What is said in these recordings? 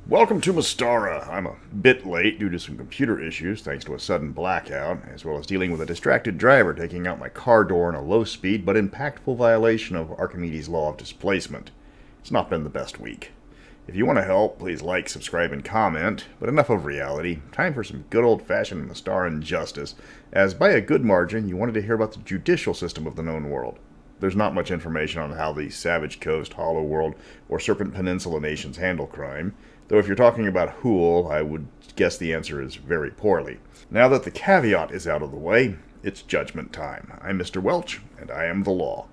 Welcome to Mystara. I'm a bit late due to some computer issues thanks to a sudden blackout, as well as dealing with a distracted driver taking out my car door in a low-speed but impactful violation of Archimedes' law of displacement. It's not been the best week. If you want to help, please like, subscribe, and comment, but enough of reality. Time for some good old-fashioned Mystaran justice, as by a good margin you wanted to hear about the judicial system of the known world. There's not much information on how the Savage Coast, Hollow World, or Serpent Peninsula nations handle crime, though if you're talking about Hool, I would guess the answer is very poorly. Now that the caveat is out of the way, it's judgment time. I'm Mr. Welch, and I am the law.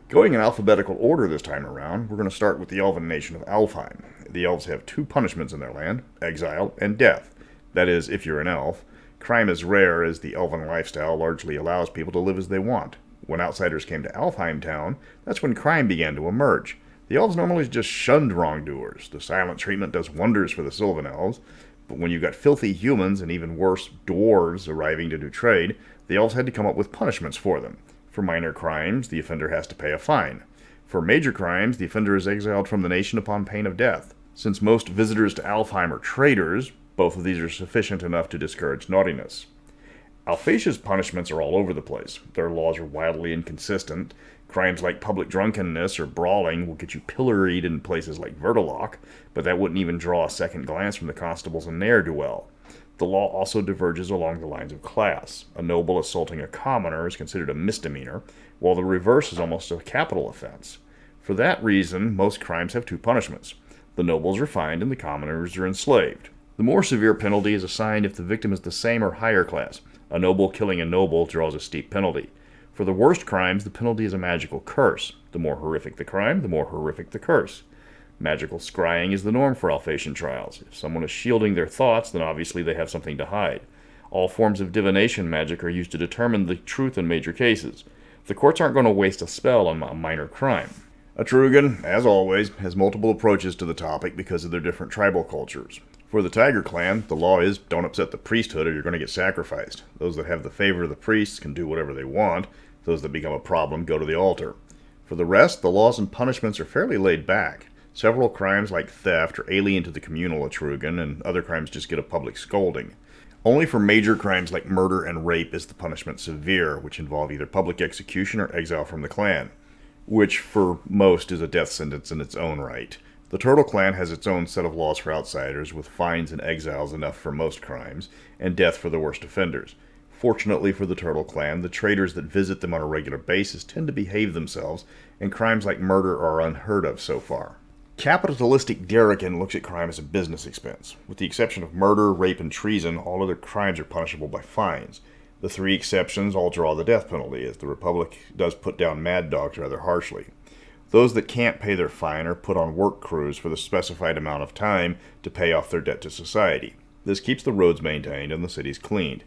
Going in alphabetical order this time around, we're going to start with the elven nation of Alfheim. The elves have two punishments in their land, exile and death. That is, if you're an elf. Crime is rare, as the elven lifestyle largely allows people to live as they want. When outsiders came to Alfheim town, that's when crime began to emerge. The elves normally just shunned wrongdoers. The silent treatment does wonders for the Sylvan elves, but when you got filthy humans and even worse, dwarves arriving to do trade, the elves had to come up with punishments for them. For minor crimes, the offender has to pay a fine. For major crimes, the offender is exiled from the nation upon pain of death. Since most visitors to Alfheim are traders, both of these are sufficient enough to discourage naughtiness. Alphatia's punishments are all over the place. Their laws are wildly inconsistent. Crimes like public drunkenness or brawling will get you pilloried in places like Vertalock, but that wouldn't even draw a second glance from the constables in ne'er-do-well. The law also diverges along the lines of class. A noble assaulting a commoner is considered a misdemeanor, while the reverse is almost a capital offense. For that reason, most crimes have two punishments. The nobles are fined and the commoners are enslaved. The more severe penalty is assigned if the victim is the same or higher class. A noble killing a noble draws a steep penalty. For the worst crimes, the penalty is a magical curse. The more horrific the crime, the more horrific the curse. Magical scrying is the norm for Alphatian trials. If someone is shielding their thoughts, then obviously they have something to hide. All forms of divination magic are used to determine the truth in major cases. The courts aren't going to waste a spell on a minor crime. Etrugan, as always, has multiple approaches to the topic because of their different tribal cultures. For the Tiger clan, the law is don't upset the priesthood or you're going to get sacrificed. Those that have the favor of the priests can do whatever they want. Those that become a problem go to the altar. For the rest, the laws and punishments are fairly laid back. Several crimes like theft are alien to the communal Etrugan, and other crimes just get a public scolding. Only for major crimes like murder and rape is the punishment severe, which involve either public execution or exile from the clan, which for most is a death sentence in its own right. The Turtle Clan has its own set of laws for outsiders, with fines and exiles enough for most crimes, and death for the worst offenders. Fortunately for the Turtle Clan, the traders that visit them on a regular basis tend to behave themselves, and crimes like murder are unheard of so far. Capitalistic Darrican looks at crime as a business expense. With the exception of murder, rape, and treason, all other crimes are punishable by fines. The three exceptions all draw the death penalty, as the Republic does put down mad dogs rather harshly. Those that can't pay their fine are put on work crews for the specified amount of time to pay off their debt to society. This keeps the roads maintained and the cities cleaned.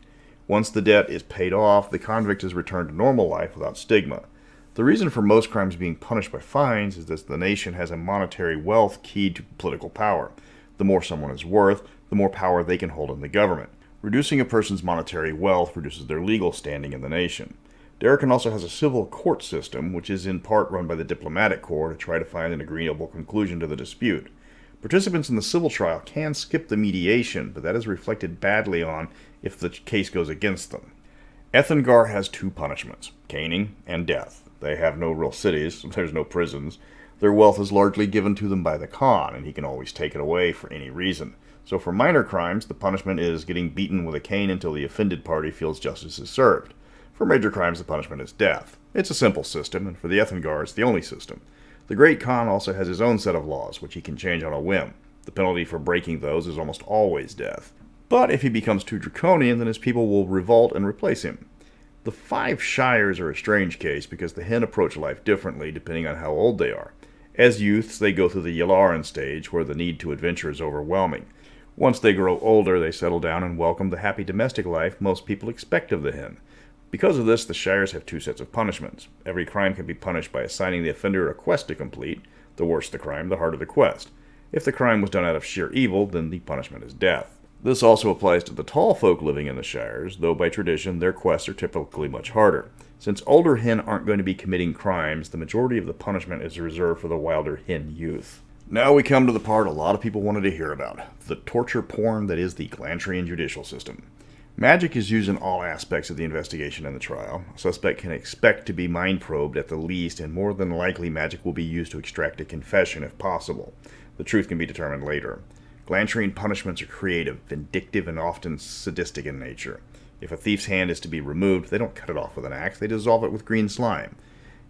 Once the debt is paid off, the convict is returned to normal life without stigma. The reason for most crimes being punished by fines is that the nation has a monetary wealth keyed to political power. The more someone is worth, the more power they can hold in the government. Reducing a person's monetary wealth reduces their legal standing in the nation. Darrican also has a civil court system, which is in part run by the diplomatic corps to try to find an agreeable conclusion to the dispute. Participants in the civil trial can skip the mediation, but that is reflected badly on if the case goes against them. Ethengar has two punishments, caning and death. They have no real cities, so there's no prisons. Their wealth is largely given to them by the Khan, and he can always take it away for any reason. So for minor crimes, the punishment is getting beaten with a cane until the offended party feels justice is served. For major crimes, the punishment is death. It's a simple system, and for the Ethengar, it's the only system. The Great Khan also has his own set of laws, which he can change on a whim. The penalty for breaking those is almost always death. But if he becomes too draconian, then his people will revolt and replace him. The Five Shires are a strange case because the Hen approach life differently depending on how old they are. As youths, they go through the Yalaran stage, where the need to adventure is overwhelming. Once they grow older, they settle down and welcome the happy domestic life most people expect of the Hen. Because of this, the Shires have two sets of punishments. Every crime can be punished by assigning the offender a quest to complete. The worse the crime, the harder the quest. If the crime was done out of sheer evil, then the punishment is death. This also applies to the tall folk living in the Shires, though by tradition their quests are typically much harder. Since older Hen aren't going to be committing crimes, the majority of the punishment is reserved for the wilder Hen youth. Now we come to the part a lot of people wanted to hear about, the torture porn that is the Glantrian judicial system. Magic is used in all aspects of the investigation and the trial. A suspect can expect to be mind probed at the least, and more than likely magic will be used to extract a confession if possible. The truth can be determined later. Glanturing punishments are creative, vindictive, and often sadistic in nature. If a thief's hand is to be removed, they don't cut it off with an axe, they dissolve it with green slime.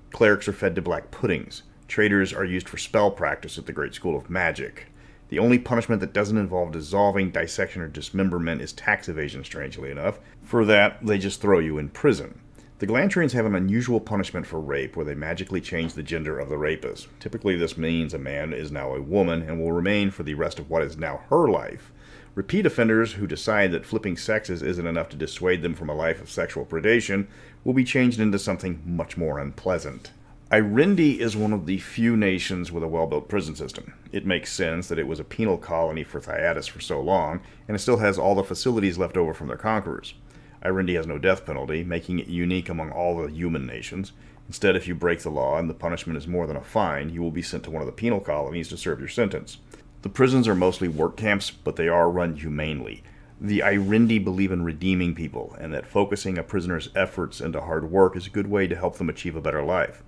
Clerics are fed to black puddings. Traitors are used for spell practice at the Great School of Magic. The only punishment that doesn't involve dissolving, dissection, or dismemberment is tax evasion, strangely enough. For that, they just throw you in prison. The Glantrians have an unusual punishment for rape, where they magically change the gender of the rapist. Typically, this means a man is now a woman and will remain for the rest of what is now her life. Repeat offenders who decide that flipping sexes isn't enough to dissuade them from a life of sexual predation will be changed into something much more unpleasant. Ierendi is one of the few nations with a well-built prison system. It makes sense that it was a penal colony for Thyatis for so long, and it still has all the facilities left over from their conquerors. Ierendi has no death penalty, making it unique among all the human nations. Instead, if you break the law and the punishment is more than a fine, you will be sent to one of the penal colonies to serve your sentence. The prisons are mostly work camps, but they are run humanely. The Ierendi believe in redeeming people, and that focusing a prisoner's efforts into hard work is a good way to help them achieve a better life.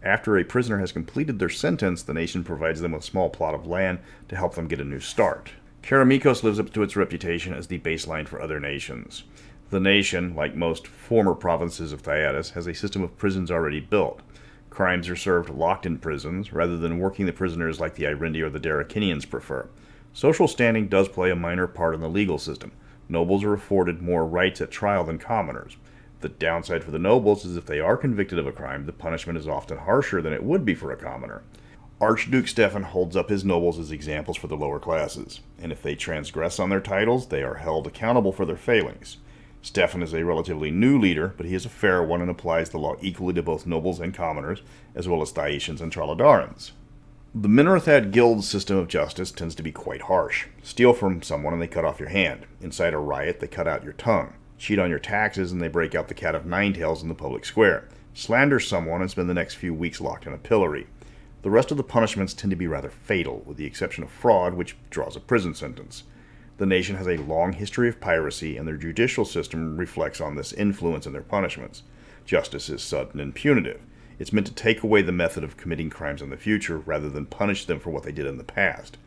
After a prisoner has completed their sentence, the nation provides them with a small plot of land to help them get a new start. Karamikos lives up to its reputation as the baseline for other nations. The nation, like most former provinces of Thyatis, has a system of prisons already built. Crimes are served locked in prisons, rather than working the prisoners like the Ierendi or the Daracinians prefer. Social standing does play a minor part in the legal system. Nobles are afforded more rights at trial than commoners. The downside for the nobles is if they are convicted of a crime, the punishment is often harsher than it would be for a commoner. Archduke Stefan holds up his nobles as examples for the lower classes, and if they transgress on their titles, they are held accountable for their failings. Stefan is a relatively new leader, but he is a fair one and applies the law equally to both nobles and commoners, as well as Thyacians and Traladarans. The Minorithad Guild's system of justice tends to be quite harsh. Steal from someone and they cut off your hand. Incite a riot, they cut out your tongue. Cheat on your taxes and they break out the cat of nine tails in the public square. Slander someone and spend the next few weeks locked in a pillory. The rest of the punishments tend to be rather fatal, with the exception of fraud, which draws a prison sentence. The nation has a long history of piracy, and their judicial system reflects on this influence in their punishments. Justice is sudden and punitive. It's meant to take away the method of committing crimes in the future, rather than punish them for what they did in the past.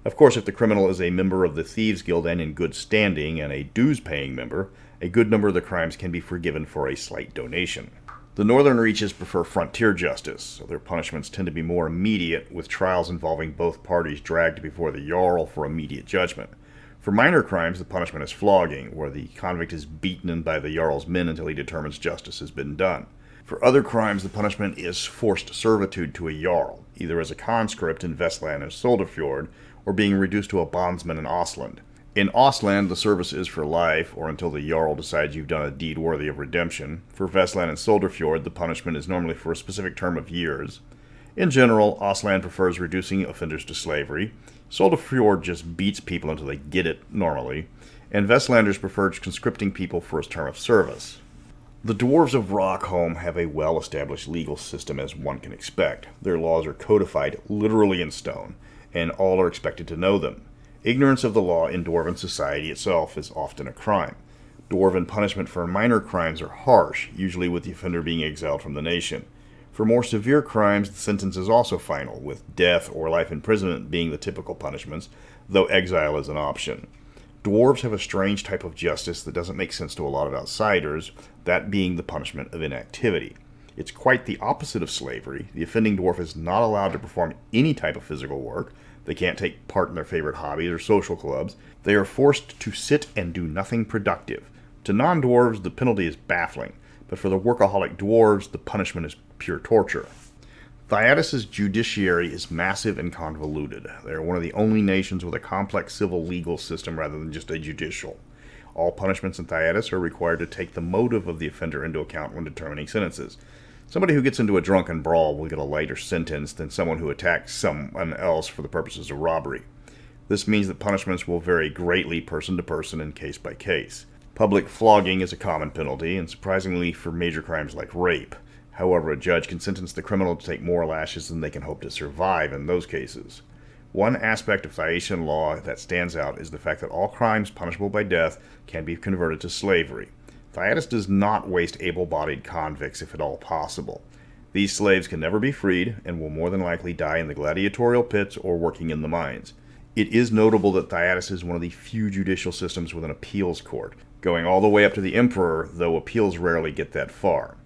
Of course, if the criminal is a member of the Thieves' Guild and in good standing, and a dues-paying member, a good number of the crimes can be forgiven for a slight donation. The northern reaches prefer frontier justice, so their punishments tend to be more immediate, with trials involving both parties dragged before the Jarl for immediate judgment. For minor crimes, the punishment is flogging, where the convict is beaten by the Jarl's men until he determines justice has been done. For other crimes, the punishment is forced servitude to a Jarl, either as a conscript in Vestland and Soldefjord, or being reduced to a bondsman in Ostland. In Ostland, the service is for life, or until the Jarl decides you've done a deed worthy of redemption. For Vestland and Soldefjord, the punishment is normally for a specific term of years. In general, Ostland prefers reducing offenders to slavery. Soldefjord just beats people until they get it, normally. And Vestlanders prefer conscripting people for a term of service. The dwarves of Rockholm have a well-established legal system, as one can expect. Their laws are codified literally in stone, and all are expected to know them. Ignorance of the law in Dwarven society itself is often a crime. Dwarven punishment for minor crimes are harsh, usually with the offender being exiled from the nation. For more severe crimes, the sentence is also final, with death or life imprisonment being the typical punishments, though exile is an option. Dwarves have a strange type of justice that doesn't make sense to a lot of outsiders, that being the punishment of inactivity. It's quite the opposite of slavery. The offending dwarf is not allowed to perform any type of physical work. They can't take part in their favorite hobbies or social clubs. They are forced to sit and do nothing productive. To non-dwarves, the penalty is baffling, but for the workaholic dwarves, the punishment is pure torture. Thyatis' judiciary is massive and convoluted. They are one of the only nations with a complex civil legal system rather than just a judicial. All punishments in Thyatis are required to take the motive of the offender into account when determining sentences. Somebody who gets into a drunken brawl will get a lighter sentence than someone who attacks someone else for the purposes of robbery. This means that punishments will vary greatly person to person and case by case. Public flogging is a common penalty, and surprisingly for major crimes like rape. However, a judge can sentence the criminal to take more lashes than they can hope to survive in those cases. One aspect of Thyatian law that stands out is the fact that all crimes punishable by death can be converted to slavery. Thyatis does not waste able-bodied convicts if at all possible. These slaves can never be freed and will more than likely die in the gladiatorial pits or working in the mines. It is notable that Thyatis is one of the few judicial systems with an appeals court, going all the way up to the emperor, though appeals rarely get that far.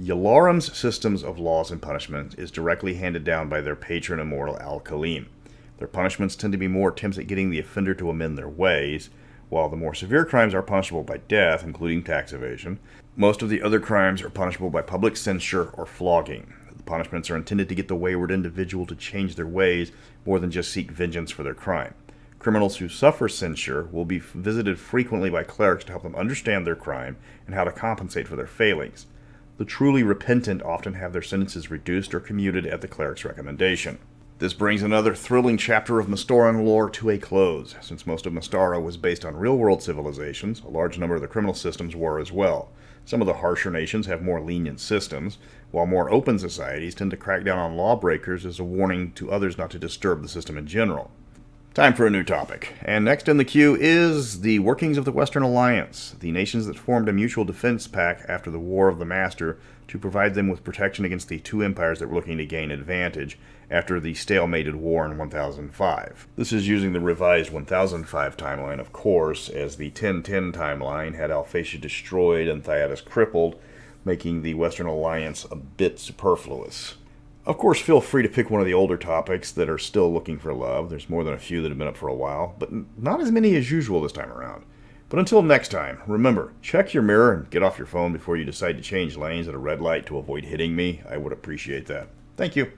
Yalarim's systems of laws and punishment is directly handed down by their patron immortal Al-Khalim. Their punishments tend to be more attempts at getting the offender to amend their ways. While the more severe crimes are punishable by death, including tax evasion, most of the other crimes are punishable by public censure or flogging. The punishments are intended to get the wayward individual to change their ways more than just seek vengeance for their crime. Criminals who suffer censure will be visited frequently by clerics to help them understand their crime and how to compensate for their failings. The truly repentant often have their sentences reduced or commuted at the cleric's recommendation. This brings another thrilling chapter of Mystaran lore to a close. Since most of Mystara was based on real-world civilizations, a large number of the criminal systems were as well. Some of the harsher nations have more lenient systems, while more open societies tend to crack down on lawbreakers as a warning to others not to disturb the system in general. Time for a new topic, and next in the queue is the workings of the Western Alliance, the nations that formed a mutual defense pact after the War of the Master to provide them with protection against the two empires that were looking to gain advantage after the stalemated war in 1005. This is using the revised 1005 timeline, of course, as the 1010 timeline had Alphatia destroyed and Thyatis crippled, making the Western Alliance a bit superfluous. Of course, feel free to pick one of the older topics that are still looking for love. There's more than a few that have been up for a while, but not as many as usual this time around. But until next time, remember, check your mirror and get off your phone before you decide to change lanes at a red light to avoid hitting me. I would appreciate that. Thank you.